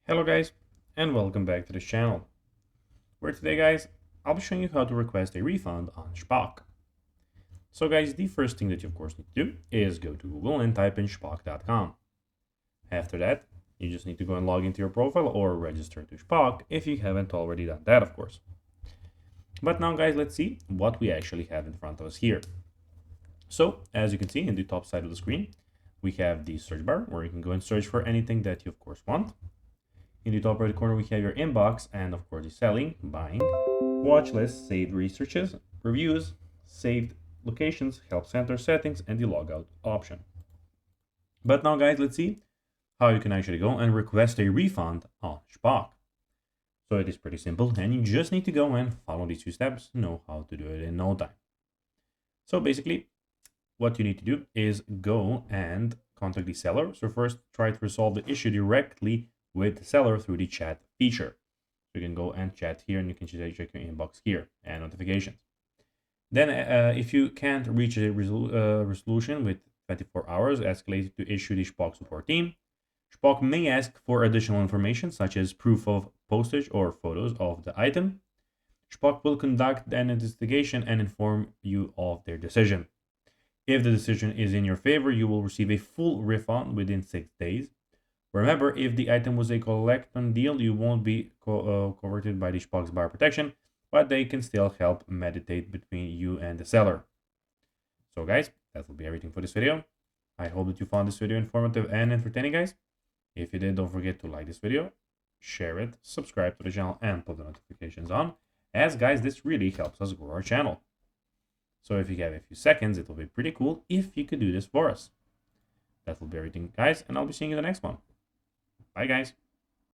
Hello guys, and welcome back to this channel, where today guys, I'll be showing you how to request a refund on Shpock. So guys, the first thing that you of course need to do is go to Google and type in shpock.com. After that, you just need to go and log into your profile or register to Shpock if you haven't already done that of course. But now guys, let's see what we actually have in front of us here. So as you can see in the top side of the screen, we have the search bar where you can go and search for anything that you of course want. In the top right corner, we have your inbox and of course the selling, buying, watch list, saved researches, reviews, saved locations, help center settings, and the logout option. But now guys, let's see how you can actually go and request a refund on Shpock. So it is pretty simple and you just need to go and follow these two steps, know how to do it in no time. So basically, what you need to do is go and contact the seller. So first, try to resolve the issue directly with the seller through the chat feature. So you can go and chat here and you can check your inbox here and notifications. Then if you can't reach a resolution with 24 hours, escalate to issue the Shpock support team. Shpock may ask for additional information such as proof of postage or photos of the item. Shpock will conduct an investigation and inform you of their decision. If the decision is in your favor, you will receive a full refund within 6 days. Remember, if the item was a collect-on deal, you won't be covered by the Shpock's buyer protection, but they can still help mediate between you and the seller. So guys, that will be everything for this video. I hope that you found this video informative and entertaining, guys. If you did, don't forget to like this video, share it, subscribe to the channel, and put the notifications on, as guys, this really helps us grow our channel. So if you have a few seconds, it will be pretty cool if you could do this for us. That will be everything, guys, and I'll be seeing you in the next one. Bye, guys.